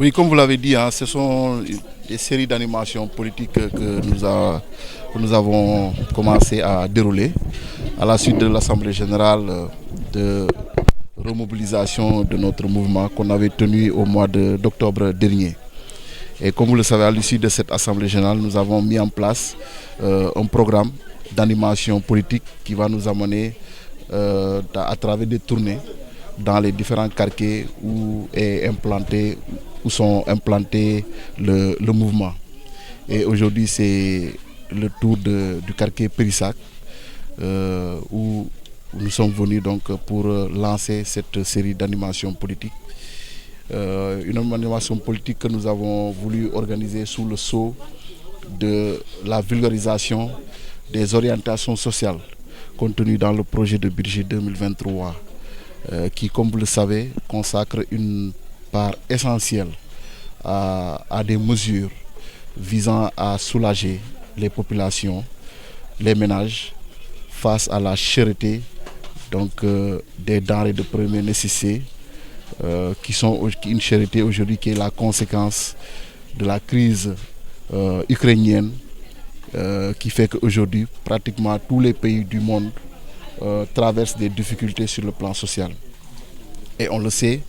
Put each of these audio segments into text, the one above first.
Oui, comme vous l'avez dit, hein, ce sont des séries d'animations politiques que nous avons commencé à dérouler à la suite de l'Assemblée générale de remobilisation de notre mouvement qu'on avait tenu au mois d'octobre dernier. Et comme vous le savez, à l'issue de cette Assemblée générale, nous avons mis en place un programme d'animation politique qui va nous amener à travers des tournées dans les différents quartiers où sont implantés le mouvement. Et aujourd'hui, c'est le tour du quartier Périssac où nous sommes venus donc pour lancer cette série d'animations politiques. Une animation politique que nous avons voulu organiser sous le sceau de la vulgarisation des orientations sociales contenues dans le projet de budget 2023 qui, comme vous le savez, consacre une part essentielle à des mesures visant à soulager les populations, les ménages, face à la cherté des denrées de première nécessité, qui sont une cherté aujourd'hui qui est la conséquence de la crise ukrainienne, qui fait qu'aujourd'hui, pratiquement tous les pays du monde traversent des difficultés sur le plan social. Et on le sait,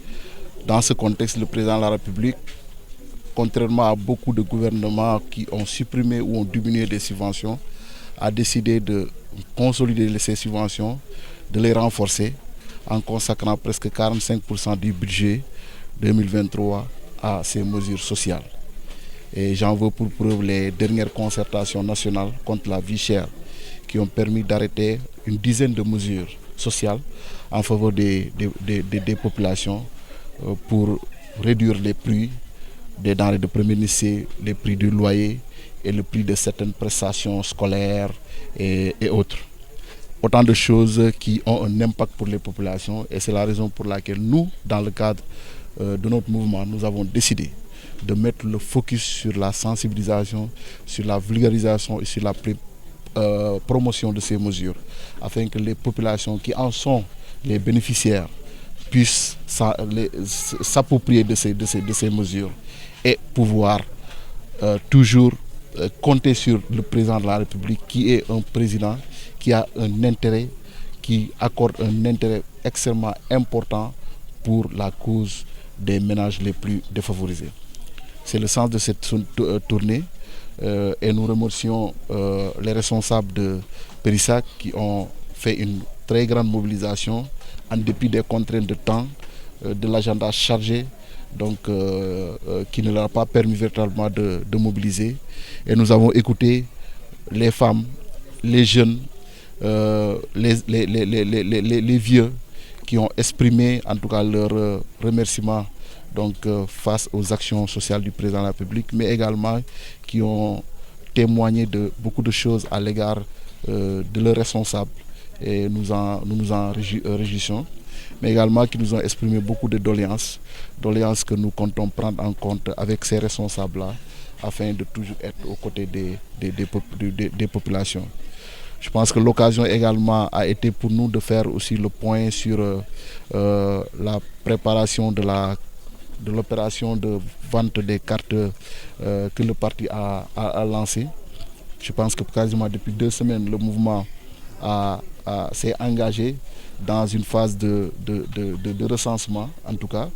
dans ce contexte, le président de la République, contrairement à beaucoup de gouvernements qui ont supprimé ou ont diminué des subventions, a décidé de consolider ces subventions, de les renforcer en consacrant presque 45% du budget 2023 à ces mesures sociales. Et j'en veux pour preuve les dernières concertations nationales contre la vie chère qui ont permis d'arrêter une dizaine de mesures sociales en faveur des populations pour réduire les prix des denrées de première nécessité, les prix du loyer et le prix de certaines prestations scolaires et autres. Autant de choses qui ont un impact pour les populations et c'est la raison pour laquelle nous, dans le cadre de notre mouvement, nous avons décidé de mettre le focus sur la sensibilisation, sur la vulgarisation et sur la promotion de ces mesures afin que les populations qui en sont les bénéficiaires puissent s'approprier de ces mesures et pouvoir toujours compter sur le président de la République qui est un président qui a un intérêt, qui accorde un intérêt extrêmement important pour la cause des ménages les plus défavorisés. C'est le sens de cette tournée et nous remercions les responsables de Périssac qui ont fait une très grande mobilisation en dépit des contraintes de temps, de l'agenda chargé, qui ne leur a pas permis véritablement de mobiliser. Et nous avons écouté les femmes, les jeunes, les vieux qui ont exprimé en tout cas leur remerciement face aux actions sociales du président de la République, mais également qui ont témoigné de beaucoup de choses à l'égard de leurs responsables et nous nous en réjouissons, mais également qui nous ont exprimé beaucoup de doléances que nous comptons prendre en compte avec ces responsables-là afin de toujours être aux côtés des populations. Je pense que l'occasion également a été pour nous de faire aussi le point sur la préparation de l'opération de vente des cartes que le parti a lancée. Je pense que quasiment depuis 2 semaines, le mouvement s'est engagé dans une phase de recensement, en tout cas,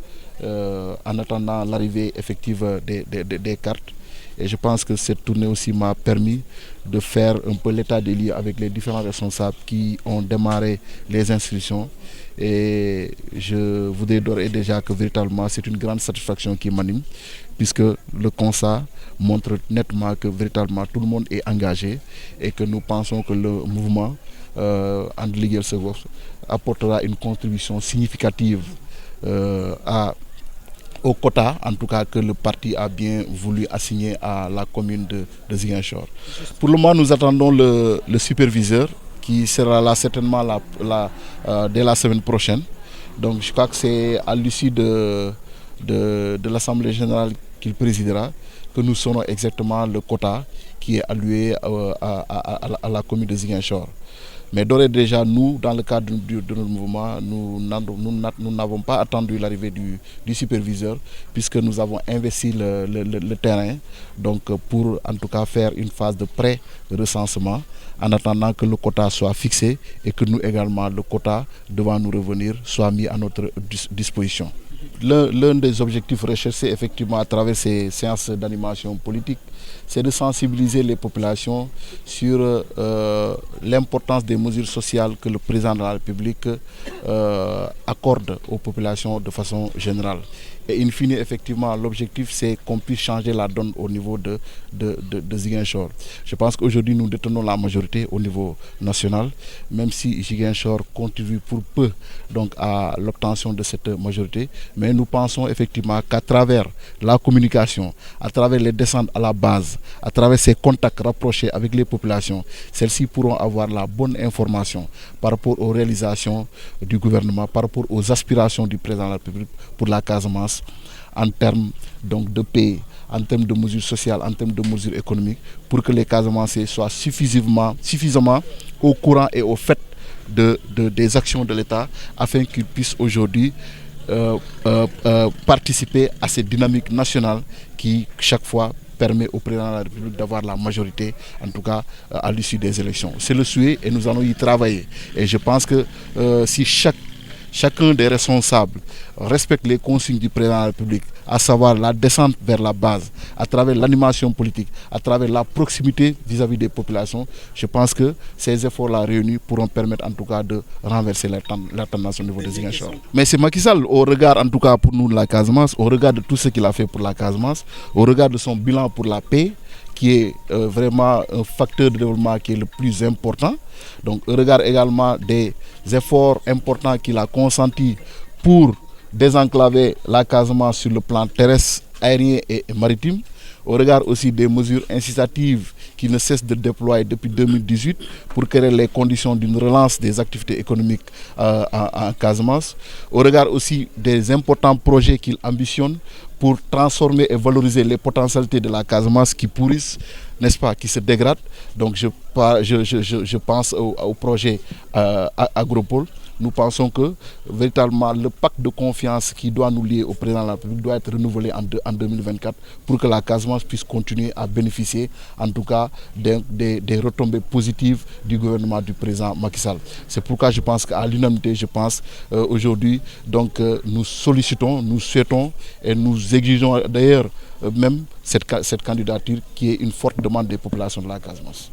en attendant l'arrivée effective des cartes. Et je pense que cette tournée aussi m'a permis de faire un peu l'état des lieux avec les différents responsables qui ont démarré les inscriptions. Et je voudrais d'ores et déjà que véritablement c'est une grande satisfaction qui m'anime, puisque le constat montre nettement que véritablement tout le monde est engagé et que nous pensons que le mouvement And Liggéeyal Sa Gox apportera une contribution significative au quota, en tout cas, que le parti a bien voulu assigner à la commune de Ziguinchor. Pour le moment, nous attendons le superviseur qui sera là certainement dès la semaine prochaine. Donc je crois que c'est à l'issue de l'Assemblée générale qu'il présidera que nous saurons exactement le quota qui est alloué à la commune de Ziguinchor. Mais d'ores et déjà, nous, dans le cadre de notre mouvement, nous n'avons pas attendu l'arrivée du superviseur, puisque nous avons investi le terrain, donc pour en tout cas faire une phase de pré-recensement, en attendant que le quota soit fixé et que nous également, le quota devant nous revenir, soit mis à notre disposition. L'un des objectifs recherchés effectivement à travers ces séances d'animation politique, c'est de sensibiliser les populations sur l'importance des mesures sociales que le président de la République accorde aux populations de façon générale. Et in fine, effectivement, l'objectif, c'est qu'on puisse changer la donne au niveau de Ziguinchor. Je pense qu'aujourd'hui, nous détenons la majorité au niveau national, même si Ziguinchor contribue pour peu donc, à l'obtention de cette majorité. Mais nous pensons effectivement qu'à travers la communication, à travers les descentes à la base, à travers ces contacts rapprochés avec les populations, celles-ci pourront avoir la bonne information par rapport aux réalisations du gouvernement, par rapport aux aspirations du président de la République pour la Casamance, en termes donc, de paix, en termes de mesures sociales, en termes de mesures économiques, pour que les Casamancés soient suffisamment au courant et au fait des actions de l'État, afin qu'ils puissent aujourd'hui participer à cette dynamique nationale qui, chaque fois, permet au président de la République d'avoir la majorité, en tout cas à l'issue des élections. C'est le souhait et nous allons y travailler. Et je pense que si chacun des responsables respecte les consignes du président de la République, à savoir la descente vers la base, à travers l'animation politique, à travers la proximité vis-à-vis des populations, je pense que ces efforts-là réunis pourront permettre en tout cas de renverser la tendance au niveau des Ziguinchor. Mais c'est Macky Sall, au regard en tout cas pour nous de la Casamance, au regard de tout ce qu'il a fait pour la Casamance, au regard de son bilan pour la paix, qui est vraiment un facteur de développement qui est le plus important. Donc, au regard également des efforts importants qu'il a consentis pour désenclaver la Casamance sur le plan terrestre, aérien et maritime, au regard aussi des mesures incitatives qui ne cessent de déployer depuis 2018 pour créer les conditions d'une relance des activités économiques en Casamance, au regard aussi des importants projets qu'il ambitionne pour transformer et valoriser les potentialités de la Casamance qui pourrissent, n'est-ce pas, qui se dégradent. Donc je pense au projet Agropole. Nous pensons que véritablement le pacte de confiance qui doit nous lier au président de la République doit être renouvelé en 2024 pour que la Casamance puisse continuer à bénéficier en tout cas des retombées positives du gouvernement du président Macky Sall. C'est pourquoi je pense qu'à l'unanimité, je pense aujourd'hui, donc nous sollicitons, nous souhaitons et nous exigeons d'ailleurs même cette candidature qui est une forte demande des populations de la Casamance.